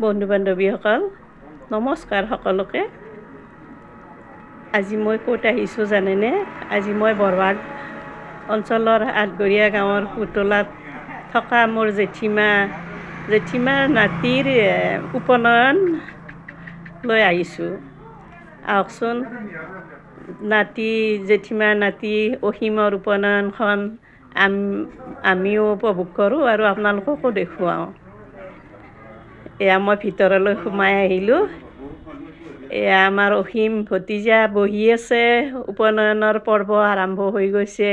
বন্ধু বান্ধৱীসকল নমস্কাৰ সকলোকে। আজি মই ক'ত আহিছোঁ জানেনে? আজি মই বৰভাগ অঞ্চলৰ আঠগৰীয়া গাঁৱৰ পুতলাত থকা মোৰ জেঠীমাৰ নাতিৰ উপনয়ন লৈ আহিছোঁ। আহকচোন, জেঠীমাৰ নাতি অসীমৰ উপনয়নখন আমিও উপভোগ কৰোঁ আৰু আপোনালোককো দেখুৱাওঁ। এয়া মই ভিতৰলৈ সোমাই আহিলোঁ। এয়া আমাৰ অসীম ভতিজা বহি আছে, উপনয়নৰ পৰ্ব আৰম্ভ হৈ গৈছে।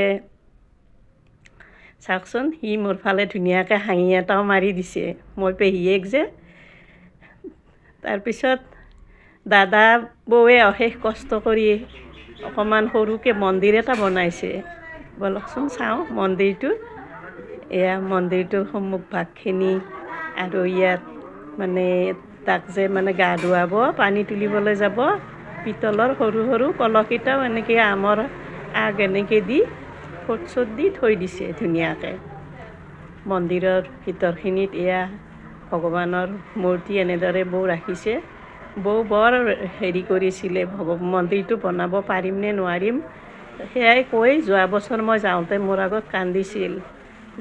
চাওকচোন, সি মোৰ ফালে ধুনীয়াকৈ হাঁহি এটাও মাৰি দিছে, মই পেহীয়েক যে। তাৰপিছত দাদা বৌৱে অশেষ কষ্ট কৰি অকণমান সৰুকৈ মন্দিৰ এটা বনাইছে। বলকচোন চাওঁ মন্দিৰটো। এয়া মন্দিৰটোৰ সন্মুখ ভাগখিনি, আৰু ইয়াত তাক যে গা ধুৱাব, পানী তুলিবলৈ যাব, পিতলৰ সৰু সৰু কলহকেইটাও এনেকৈ আমৰ আগ এনেকৈ দি ফট দি থৈ দিছে ধুনীয়াকৈ। মন্দিৰৰ ভিতৰখিনিত এয়া ভগৱানৰ মূৰ্তি এনেদৰে বৌ ৰাখিছে। বৌ বৰ কৰিছিলে, মন্দিৰটো বনাব পাৰিম নে নোৱাৰিম সেয়াই কৈ যোৱা বছৰ মই যাওঁতে মোৰ আগত কান্দিছিল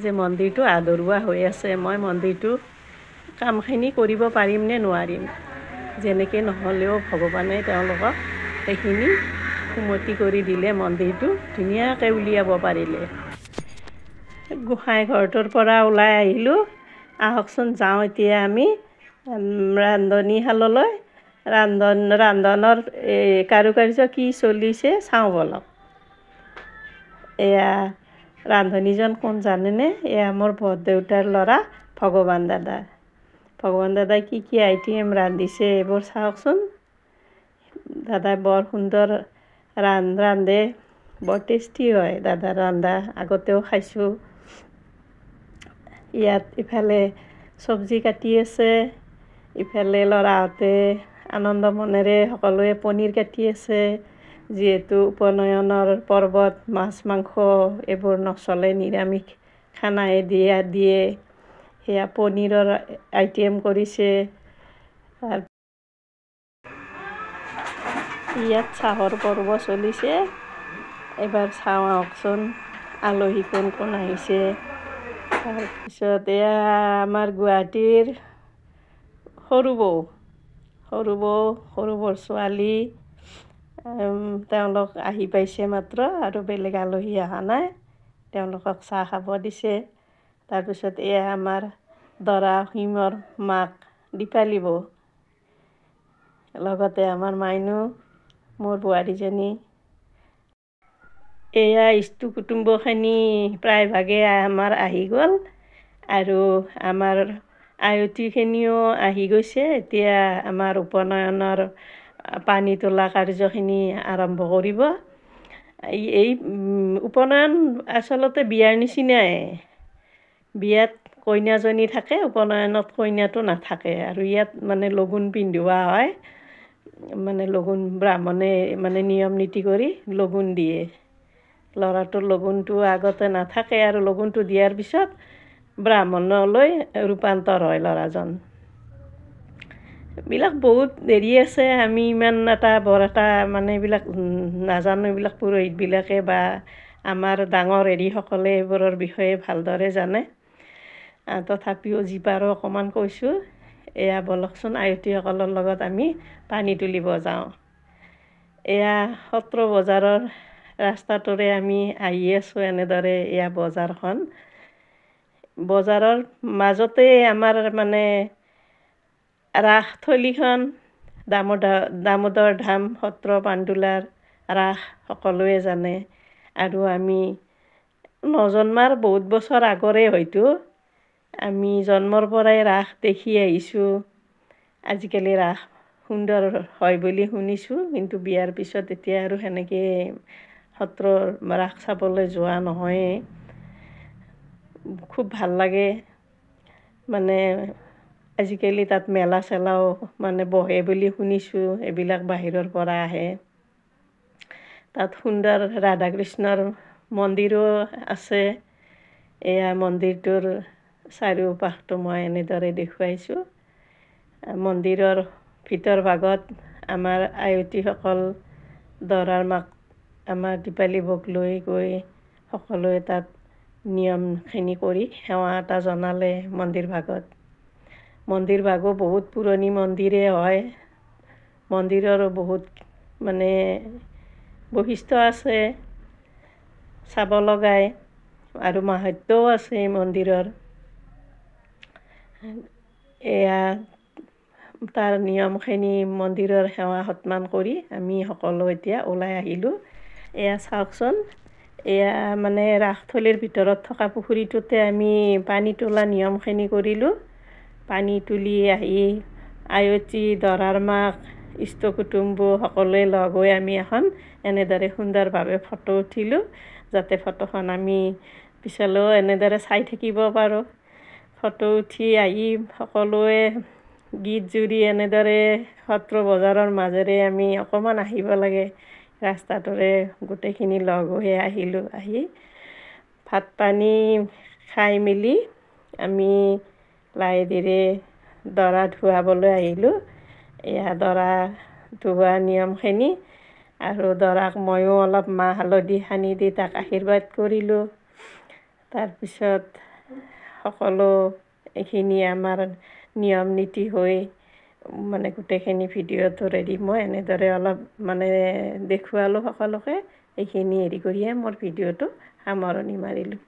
যে মন্দিৰটো আধৰুৱা হৈ আছে, মই মন্দিৰটো কামখিনি কৰিব পাৰিম নে নোৱাৰিম। যেনেকৈ নহ'লেও ভগৱানে তেওঁলোকক সেইখিনি সুমতি কৰি দিলে, মন্দিৰটো ধুনীয়াকৈ উলিয়াব পাৰিলে। গোঁসাই ঘৰটোৰ পৰা ওলাই আহিলোঁ। আহকচোন যাওঁ এতিয়া আমি ৰান্ধনীশাললৈ। ৰান্ধনৰ কাৰুকাৰ্য কি চলিছে চাওঁ বলক। এয়া ৰান্ধনীজন কোন জানেনে? এয়া মোৰ দেউতাৰ ল'ৰা ভগৱান দাদা। ভগৱান দাদাই কি কি আইটেম ৰান্ধিছে এইবোৰ চাওকচোন। দাদাই বৰ সুন্দৰ ৰান্ধে, বৰ টেষ্টি হয় দাদাৰ ৰন্ধা, আগতেও খাইছোঁ। ইয়াত ইফালে চব্জি কাটি আছে, ইফালে ল'ৰাহঁতে আনন্দ মনেৰে সকলোৱে পনীৰ কাটি আছে। যিহেতু উপনয়নৰ পৰ্বত মাছ মাংস এইবোৰ নচলে, নিৰামিষ খানাহে দিয়ে। সেয়া পনীৰৰ আইটেম কৰিছে। ইয়াত চাহৰ পৰ্ব চলিছে। এবাৰ চাওঁ আহকচোন আলহী কোন কোন আহিছে। তাৰপিছত এয়া আমাৰ গুৱাহাটীৰ সৰু বৌৰ ছোৱালী, তেওঁলোক আহি পাইছে মাত্ৰ, আৰু বেলেগ আলহী অহা নাই, তেওঁলোকক চাহ খাব দিছে। তাৰপিছত এয়া আমাৰ দৰা অসীমৰ মাক দীপালী বৌ, লগতে আমাৰ মাইনু, মোৰ বোৱাৰীজনী। এয়া ইষ্টু কুটুম্বখিনি প্ৰায়ভাগে আমাৰ আহি গ'ল, আৰু আমাৰ আয়তীখিনিও আহি গৈছে। এতিয়া আমাৰ উপনয়নৰ পানী তোলা কাৰ্যখিনি আৰম্ভ কৰিব। এই উপনয়ন আচলতে বিয়াৰ নিচিনাই। বিয়াত কইনাজনী থাকে, উপনয়নত কইনাটো নাথাকে, আৰু ইয়াত লগুণ পিন্ধোৱা হয়। লগুণ ব্ৰাহ্মণে নিয়ম নীতি কৰি লগুণ দিয়ে। ল'ৰাটোৰ লগুণটো আগতে নাথাকে, আৰু লগুণটো দিয়াৰ পিছত ব্ৰাহ্মণলৈ ৰূপান্তৰ হয় ল'ৰাজন। এইবিলাক বহুত দেৰি আছে, আমি ইমান বৰ এটা এইবিলাক নাজানো। এইবিলাক পুৰোহিতবিলাকে বা আমাৰ ডাঙৰ হেৰিসকলে এইবোৰৰ বিষয়ে ভালদৰে জানে। তথাপিও যি পাৰোঁ অকণমান কৈছোঁ। এয়া বলকচোন আয়তীসকলৰ লগত আমি পানী তুলিব যাওঁ। এয়া সত্ৰ বজাৰৰ ৰাস্তাটোৰে আমি আহি আছোঁ এনেদৰে। এয়া বজাৰখন, বজাৰৰ মাজতে আমাৰ ৰাসথলীখন, দামোদৰ ধাম সত্ৰ পাণ্ডোলাৰ ৰাস সকলোৱে জানে। আৰু আমি নজন্মাৰ বহুত বছৰ আগৰে হয়তো, আমি জন্মৰ পৰাই ৰাস দেখি আহিছোঁ। আজিকালি ৰাস সুন্দৰ হয় বুলি শুনিছোঁ, কিন্তু বিয়াৰ পিছত এতিয়া আৰু সেনেকৈ সত্ৰৰ ৰাস চাবলৈ যোৱা নহয়েই। খুব ভাল লাগে। আজিকালি তাত মেলা চেলাও বহে বুলি শুনিছোঁ, এইবিলাক বাহিৰৰ পৰা আহে। তাত সুন্দৰ ৰাধা কৃষ্ণৰ মন্দিৰো আছে। এয়া মন্দিৰটোৰ চাৰিওপাশটো মই এনেদৰে দেখুৱাইছোঁ। মন্দিৰৰ ভিতৰ ভাগত আমাৰ আয়তীসকল দৰাৰ মাক আমাৰ দীপালী বক লৈ গৈ সকলোৱে তাত নিয়মখিনি কৰি সেৱা এটা জনালে মন্দিৰ ভাগত। মন্দিৰ ভাগো বহুত পুৰণি মন্দিৰে হয়। মন্দিৰৰো বহুত মানে বৈশিষ্ট্য আছে চাব লগাই আৰু মাহাত্ম্যও আছে এই মন্দিৰৰ। এয়া তাৰ নিয়মখিনি মন্দিৰৰ সেৱা সন্মান কৰি আমি সকলো এতিয়া ওলাই আহিলোঁ। এয়া চাওকচোন, এয়া মানে ৰাসথলীৰ ভিতৰত থকা পুখুৰীটোতে আমি পানী তোলা নিয়মখিনি কৰিলোঁ। পানী তুলি আহি আয়তী দৰাৰ মাক ইষ্ট কুটুম্ব সকলোৱে লগ হৈ আমি এখন এনেদৰে সুন্দৰভাৱে ফটো উঠিলোঁ, যাতে ফটোখন আমি পিছলৈও এনেদৰে চাই থাকিব পাৰোঁ। ফটো উঠি আহি সকলোৱে গীত জুৰি এনেদৰে সত্ৰ বজাৰৰ মাজেৰে আমি অকণমান আহিব লাগে। ৰাস্তাটোৰে গোটেইখিনি লগ হৈ আহিলোঁ। আহি ভাত পানী খাই মেলি আমি লাহে ধীৰে দৰা ধুৱাবলৈ আহিলোঁ। এয়া দৰা ধুওৱা নিয়মখিনি, আৰু দৰাক ময়ো অলপ মাহ হালধি সানি দি তাক আশীৰ্বাদ কৰিলোঁ। তাৰপিছত সকলো এইখিনি আমাৰ নিয়ম নীতি হৈ মানে গোটেইখিনি ভিডিঅ'টো ৰেডি মই এনেদৰে অলপ মানে দেখুৱালোঁ সকলোকে। এইখিনি হেৰি কৰিয়ে মোৰ ভিডিঅ'টো সামৰণি মাৰিলোঁ।